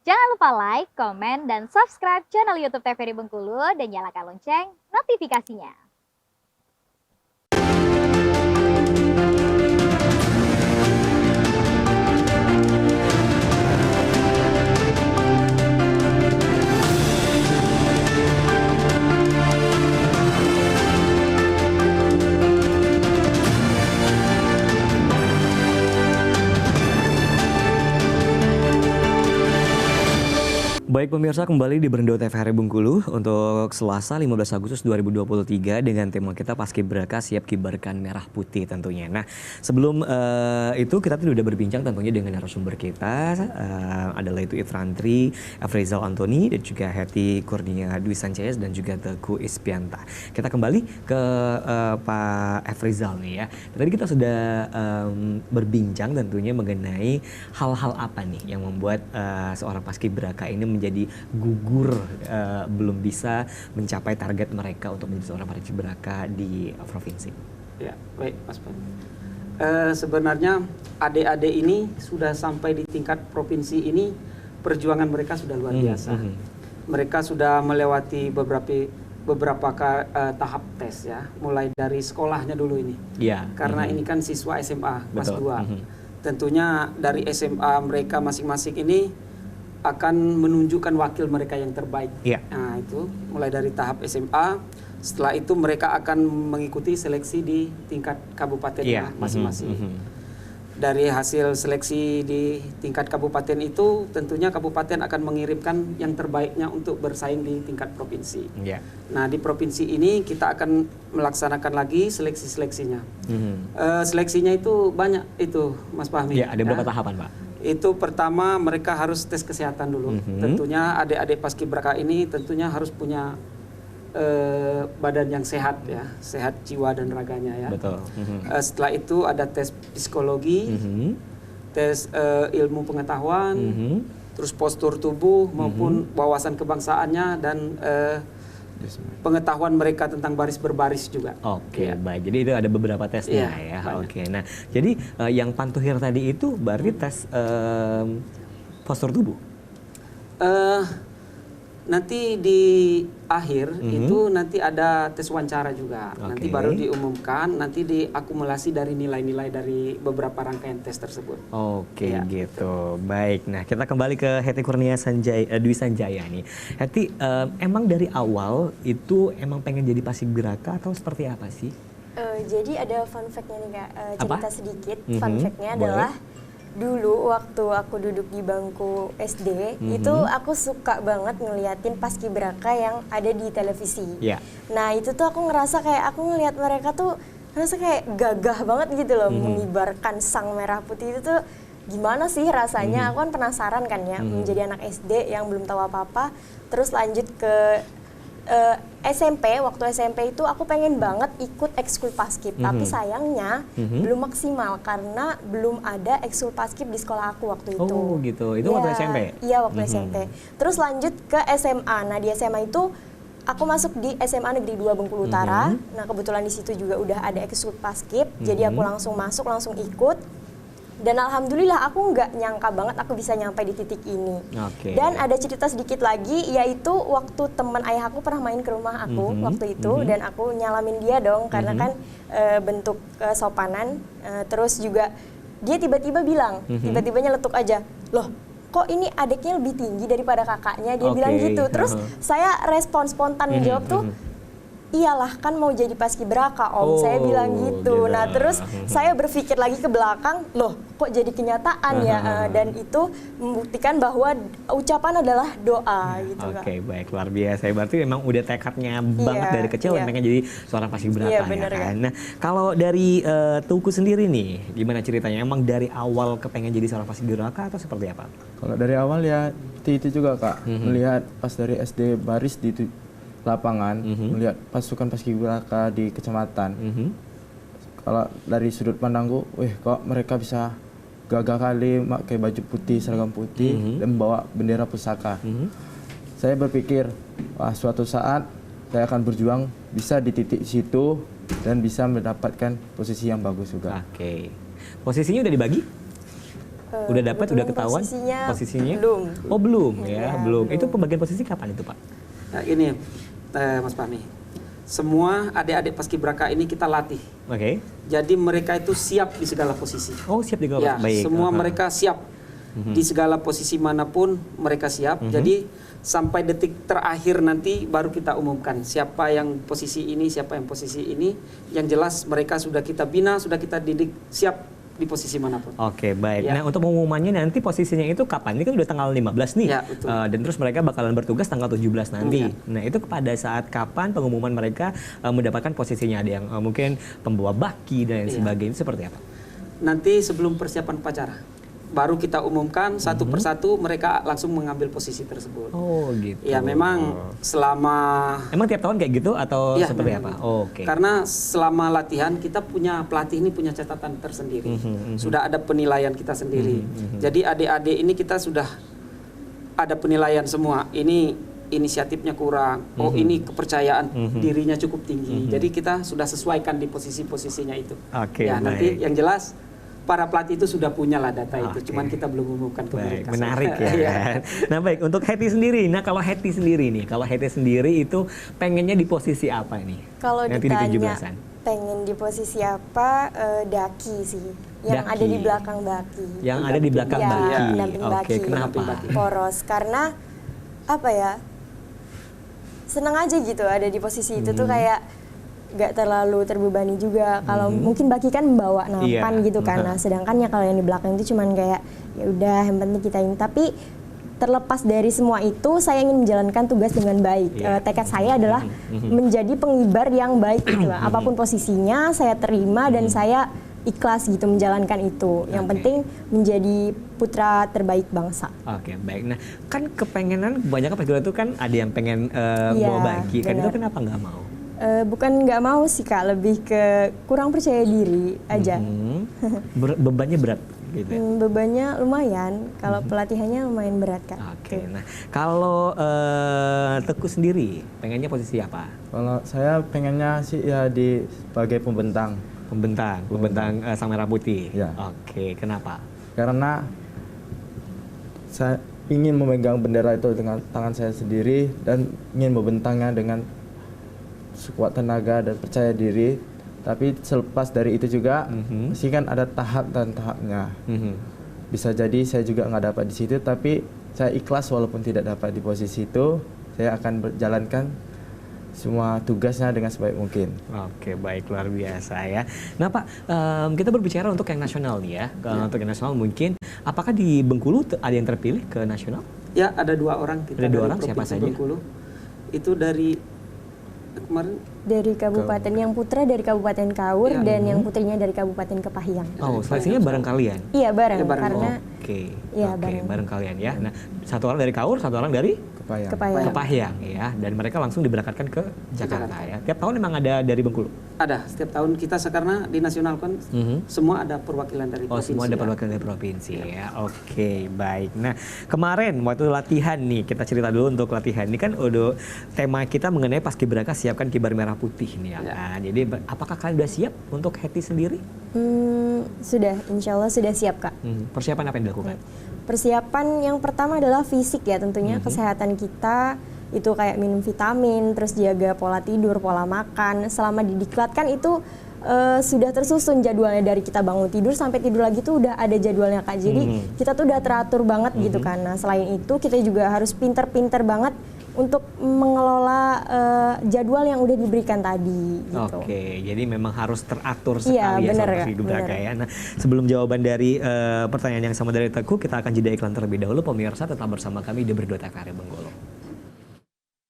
Jangan lupa like, komen, dan subscribe channel YouTube TVRI Bengkulu dan nyalakan lonceng notifikasinya. Baik pemirsa, kembali di Berndo TVRI Bengkulu untuk Selasa 15 Agustus 2023 dengan tema kita Paskibraka Siap Kibarkan Merah Putih tentunya. Nah sebelum itu kita tuh udah berbincang tentunya dengan narasumber kita adalah itu Ifrantri, Efrizal Antoni dan juga Hetty Kurnia Dwi Sanchez dan juga Teguh Ispianta. Kita kembali ke Pak Efrizal nih ya. Tadi kita sudah berbincang tentunya mengenai hal-hal apa nih yang membuat seorang Paskibraka ini menjadi gugur, belum bisa mencapai target mereka untuk menjadi seorang paskibraka di provinsi. Ya, baik Mas Pan. Sebenarnya adik-adik ini sudah sampai di tingkat provinsi ini, perjuangan mereka sudah luar biasa. Mereka sudah melewati beberapa tahap tes ya, mulai dari sekolahnya dulu ini. Ya. Karena ini kan siswa SMA kelas 2. Tentunya dari SMA mereka masing-masing ini akan menunjukkan wakil mereka yang terbaik. Yeah. Nah itu mulai dari tahap SMA. Setelah itu mereka akan mengikuti seleksi di tingkat kabupaten masing-masing. Dari hasil seleksi di tingkat kabupaten itu, tentunya kabupaten akan mengirimkan yang terbaiknya untuk bersaing di tingkat provinsi. Yeah. Nah di provinsi ini kita akan melaksanakan lagi seleksinya. Seleksinya itu banyak itu, Mas Fahmi. Ya, ada berapa tahapan, Pak? Itu pertama mereka harus tes kesehatan dulu. Tentunya adik-adik paskibraka ini tentunya harus punya badan yang sehat ya, sehat jiwa dan raganya ya. Betul. Setelah itu ada tes psikologi, tes ilmu pengetahuan, terus postur tubuh maupun wawasan kebangsaannya dan pengetahuan mereka tentang baris berbaris juga. Oke, baik. Jadi itu ada beberapa tesnya ya. Oke. Nah, jadi yang Pantuhir tadi itu berarti tes postur tubuh. Nanti di akhir itu nanti ada tes wawancara juga. Nanti baru diumumkan, nanti diakumulasi dari nilai-nilai dari beberapa rangkaian tes tersebut. Oke, gitu. Baik. Nah, kita kembali ke Hetty Kurnia Dwi Sanjaya nih. Hetty, emang dari awal itu emang pengen jadi paskibraka atau seperti apa sih? Jadi ada fun fact-nya nih Kak, cerita sedikit. Fun fact-nya Boleh. adalah dulu waktu aku duduk di bangku SD, itu aku suka banget ngeliatin paskibraka yang ada di televisi. Yeah. Nah itu tuh aku ngerasa kayak aku ngeliat mereka tuh ngerasa kayak gagah banget gitu loh, mengibarkan sang merah putih itu tuh gimana sih rasanya. Aku kan penasaran kan ya, menjadi anak SD yang belum tahu apa-apa, terus lanjut ke SMP. Waktu SMP itu aku pengen banget ikut ekskul paskib, tapi sayangnya belum maksimal karena belum ada ekskul paskib di sekolah aku waktu itu. Oh gitu, itu waktu SMP? Iya waktu SMP. Terus lanjut ke SMA. Nah di SMA itu aku masuk di SMA Negeri 2 Bengkulu Utara. Nah kebetulan di situ juga udah ada ekskul paskib, jadi aku langsung masuk, langsung ikut. Dan alhamdulillah aku nggak nyangka banget aku bisa nyampe di titik ini. Dan ada cerita sedikit lagi, yaitu waktu teman ayah aku pernah main ke rumah aku waktu itu, dan aku nyalamin dia dong karena kan bentuk kesopanan. Terus juga dia tiba-tiba bilang, tiba-tiba nyeletuk aja, loh kok ini adiknya lebih tinggi daripada kakaknya, dia bilang gitu. Terus saya respon spontan menjawab tuh, iyalah kan mau jadi paskibraka om, saya bilang gitu. Nah terus saya berpikir lagi ke belakang, loh kok jadi kenyataan ya, dan itu membuktikan bahwa ucapan adalah doa gitu. Oke, baik, luar biasa. Berarti memang udah tekadnya banget dari kecil pengen jadi seorang paskibraka ya kan. Nah kalau dari Tuku sendiri nih, gimana ceritanya? Emang dari awal kepengen jadi seorang paskibraka atau seperti apa? Kalau dari awal ya itu juga Kak, melihat pas dari SD baris di lapangan, melihat pasukan paskibraka di kecamatan. Kalau dari sudut pandangku, kok mereka bisa gagah kali pakai baju putih, seragam putih, dan membawa bendera pusaka. Saya berpikir, wah suatu saat saya akan berjuang bisa di titik situ dan bisa mendapatkan posisi yang bagus juga. Oke. Posisinya udah dibagi? Udah dapat, udah kebetulan ketahuan posisinya? Belum. Oh belum ya, Iya, belum. belum. Itu pembagian posisi kapan itu Pak? Nah, ini Mas Fahmi, semua adik-adik paskibraka ini kita latih. Oke. Jadi mereka itu siap di segala posisi. Oh siap di Ya, baik. semua mereka siap di segala posisi manapun mereka siap. Jadi sampai detik terakhir nanti baru kita umumkan siapa yang posisi ini, siapa yang posisi ini. Yang jelas mereka sudah kita bina, sudah kita didik siap di posisi manapun. Oke, baik. Ya. Nah, untuk pengumumannya nanti posisinya itu kapan? Ini kan udah tanggal 15 nih. Ya, betul. Dan terus mereka bakalan bertugas tanggal 17 nanti. Ya. Nah, itu pada saat kapan pengumuman mereka mendapatkan posisinya? Ada yang mungkin pembawa baki dan lain Iya. sebagainya. Seperti apa? Nanti sebelum persiapan upacara baru kita umumkan satu persatu, mereka langsung mengambil posisi tersebut. Oh, gitu. Ya memang selama Emang tiap tahun kayak gitu atau Ya, seperti memang. apa? Oh, oke. Karena selama latihan kita punya pelatih ini punya catatan tersendiri. Sudah ada penilaian kita sendiri. Jadi adik-adik ini kita sudah ada penilaian semua. Ini inisiatifnya kurang. Oh, ini kepercayaan dirinya cukup tinggi. Jadi kita sudah sesuaikan di posisi-posisinya itu. Oke, ya, nanti baik. yang jelas para pelatih itu sudah punya lah data itu. Oke. Cuman kita belum umumkan ke Baik, mereka. menarik ya. Iya. Kan? Nah baik, untuk Hetty sendiri. Nah kalau Hetty sendiri nih, kalau Hetty sendiri itu pengennya di posisi apa nih? Kalau Nanti di ditanya 17-an. pengen di posisi apa, daki sih. Yang Daki. ada di belakang baki. Yang ada di belakang Ya, baki. pendamping Oke, baki. kenapa? Pendamping baki. Poros. Karena apa ya? Seneng aja gitu ada di posisi itu tuh kayak gak terlalu terbebani juga. Kalau mungkin baki kan membawa nampan Iya. gitu kan. Nah, sedangkan ya kalau yang di belakang itu cuman kayak ya udah yang penting kita ini. Tapi terlepas dari semua itu saya ingin menjalankan tugas dengan baik. Iya. Tekad saya adalah menjadi pengibar yang baik gitu. Apapun posisinya saya terima dan saya ikhlas gitu menjalankan itu. Yang Oke. penting menjadi putra terbaik bangsa. Oke, baik. Nah, kan kepengenan kebanyakan paskibraka itu kan ada yang pengen Iya, bawa baki. Kan itu benar. kenapa nggak mau? Bukan nggak mau sih Kak, lebih ke kurang percaya diri aja. Bebannya berat gitu ya? Bebannya lumayan, kalau pelatihannya lumayan berat Kak. Oke, nah kalau Teguh sendiri pengennya posisi apa? Kalau saya pengennya sih ya di sebagai pembentang. Pembentang sang merah putih. Ya. Oke, kenapa? Karena saya ingin memegang bendera itu dengan tangan saya sendiri dan ingin membentangnya dengan sekuat tenaga dan percaya diri. Tapi selepas dari itu juga pasti kan ada tahap dan tahapnya. Bisa jadi saya juga nggak dapat di situ, tapi saya ikhlas walaupun tidak dapat di posisi itu. Saya akan berjalankan semua tugasnya dengan sebaik mungkin. Oke, baik, luar biasa ya. Nah Pak, kita berbicara untuk yang nasional nih ya. Untuk yang nasional mungkin, apakah di Bengkulu ada yang terpilih ke nasional? Ya, ada 2 orang kita Ada 2 dari orang, siapa Provinsi saja? Bengkulu. Itu dari kemarin Dari kabupaten yang putra dari Kabupaten Kaur Iya. dan yang putrinya dari Kabupaten Kepahyang. Oh, seleksinya bareng kalian? Iya bareng, Ya, bareng. karena Oke, Iya, oke, bareng. bareng kalian ya. Nah, satu orang dari Kaur, satu orang dari Kepahyang. Kepahyang. Kepahyang ya. Dan mereka langsung diberangkatkan ke Jakarta ya. Tiap tahun memang ada dari Bengkulu? ada setiap tahun kita karena di nasional kan semua ada perwakilan dari Oh, provinsi. semua ada ya. perwakilan dari provinsi ya. Oke, baik. Nah, kemarin waktu latihan nih, kita cerita dulu untuk latihan. Ini kan udah tema kita mengenai Paskibraka siapkan kibar merah putih nih ya. Ya. Nah, jadi apakah kalian udah siap untuk Hetty sendiri? sudah, insya Allah sudah siap Kak. Persiapan apa yang dilakukan? Persiapan yang pertama adalah fisik ya tentunya, kesehatan kita itu kayak minum vitamin, terus jaga pola tidur, pola makan. Selama di diklat kan itu sudah tersusun jadwalnya dari kita bangun tidur sampai tidur lagi tuh udah ada jadwalnya Kak. Jadi kita tuh udah teratur banget gitu kan. Nah selain itu kita juga harus pinter-pinter banget untuk mengelola jadwal yang udah diberikan tadi gitu. Oke, jadi memang harus teratur Iya, sekali ya bener, sama Kak, Paskibraka bener. ya. Nah, sebelum jawaban dari pertanyaan yang sama dari Teguh, kita akan jeda iklan terlebih dahulu. Pemirsa tetap bersama kami di Berdua TVRI Bengkulu.